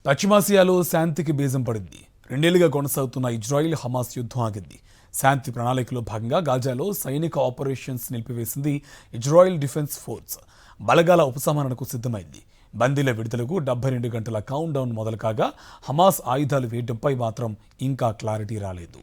పశ్చిమాసియాలో శాంతికి బీజం పడింది. రెండేళ్లుగా కొనసాగుతున్న ఇజ్రాయిల్ హమాస్ యుద్ధం ఆగింది. శాంతి ప్రణాళికలో భాగంగా గాజాలో సైనిక ఆపరేషన్స్ నిలిపివేసింది ఇజ్రాయిల్ డిఫెన్స్ ఫోర్స్. బలగాల ఉపసంహరణకు సిద్ధమైంది. బందీల విడుదలకు 72 గంటల కౌంట్ డౌన్ మొదలు కాగా హమాస్ ఆయుధాలు వేయడంపై మాత్రం ఇంకా క్లారిటీ రాలేదు.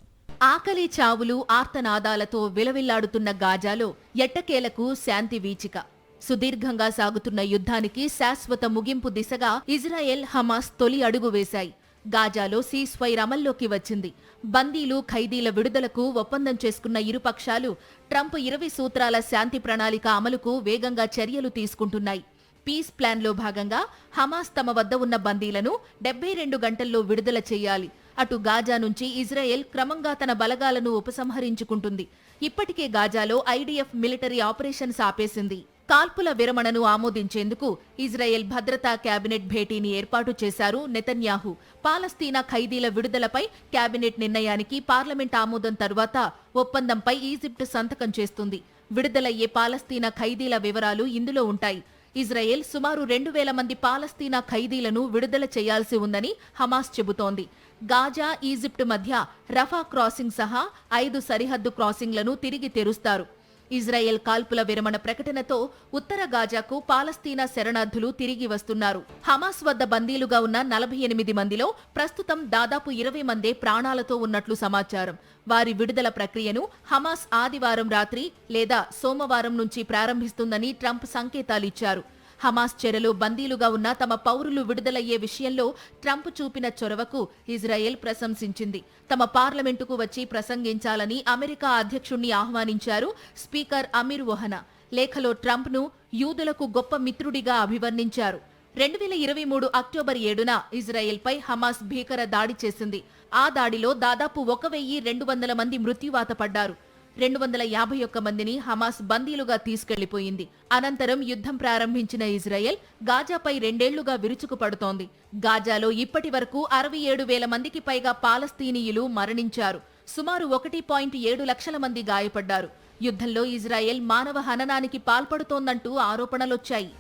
ఆకలి చావులు ఆర్తనాదాలతో విలవిల్లాడుతున్న గాజాలో ఎట్టకేలకు శాంతి వీచిక. సుదీర్ఘంగా సాగుతున్న యుద్ధానికి శాశ్వత ముగింపు దిశగా ఇజ్రాయెల్ హమాస్ తొలి అడుగు వేశాయి. గాజాలో సీజ్ ఫైర్ అమల్లోకి వచ్చింది. బందీలు ఖైదీల విడుదలకు ఒప్పందం చేసుకున్న ఇరుపక్షాలు ట్రంప్ 20 సూత్రాల శాంతి ప్రణాళిక అమలుకు వేగంగా చర్యలు తీసుకుంటున్నాయి. పీస్ ప్లాన్లో భాగంగా హమాస్ తమ వద్ద ఉన్న బందీలను 72 గంటల్లో విడుదల చేయాలి. అటు గాజా నుంచి ఇజ్రాయెల్ క్రమంగా తన బలగాలను ఉపసంహరించుకుంటుంది. ఇప్పటికే గాజాలో ఐడిఎఫ్ మిలిటరీ ఆపరేషన్స్ ఆపేసింది. కాల్పుల విరమణను ఆమోదించేందుకు ఇజ్రాయెల్ భద్రతా కేబినెట్ భేటీని ఏర్పాటు చేశారు నెతన్యాహు. పాలస్తీనా ఖైదీల విడుదలపై కేబినెట్ నిర్ణయానికి పార్లమెంట్ ఆమోదం తరువాత ఒప్పందంపై ఈజిప్ట్ సంతకం చేస్తుంది. విడుదలయ్యే పాలస్తీనా ఖైదీల వివరాలు ఇందులో ఉంటాయి. ఇజ్రాయెల్ సుమారు 2000 మంది పాలస్తీనా ఖైదీలను విడుదల చేయాల్సి ఉందని హమాస్ చెబుతోంది. గాజా, ఈజిప్ట్ మధ్య రఫా క్రాసింగ్ సహా 5 సరిహద్దు క్రాసింగ్లను తిరిగి తెరుస్తారు. ఇజ్రాయెల్ కాల్పుల విరమణ ప్రకటనతో ఉత్తర గాజాకు పాలస్తీనా శరణార్థులు తిరిగి వస్తున్నారు. హమాస్ వద్ద బందీలుగా ఉన్న 48 మందిలో ప్రస్తుతం దాదాపు 20 మందే ప్రాణాలతో ఉన్నట్లు సమాచారం. వారి విడుదల ప్రక్రియను హమాస్ ఆదివారం రాత్రి లేదా సోమవారం నుంచి ప్రారంభిస్తుందని ట్రంప్ సంకేతాలిచ్చారు. హమాస్ చెరలో బందీలుగా ఉన్న తమ పౌరులు విడుదలయ్యే విషయంలో ట్రంప్ చూపిన చొరవకు ఇజ్రాయెల్ ప్రశంసించింది. తమ పార్లమెంటుకు వచ్చి ప్రసంగించాలని అమెరికా అధ్యక్షుణ్ణి ఆహ్వానించారు స్పీకర్ అమీర్ ఒహనా. లేఖలో ట్రంప్ను యూదులకు గొప్ప మిత్రుడిగా అభివర్ణించారు. 2023 అక్టోబర్ 7న ఇజ్రాయెల్పై హమాస్ భీకర దాడి చేసింది. ఆ దాడిలో దాదాపు 1200 మంది మృత్యువాత పడ్డారు. 251 మందిని హమాస్ బందీలుగా తీసుకెళ్లిపోయింది. అనంతరం యుద్ధం ప్రారంభించిన ఇజ్రాయెల్ గాజాపై 2 ఏళ్లుగా విరుచుకుపడుతోంది. గాజాలో ఇప్పటి వరకు 67,000 మందికి పైగా పాలస్తీనీయులు మరణించారు. సుమారు 1.7 లక్షల మంది గాయపడ్డారు. యుద్ధంలో ఇజ్రాయెల్ మానవ హననానికి పాల్పడుతోందంటూ ఆరోపణలొచ్చాయి.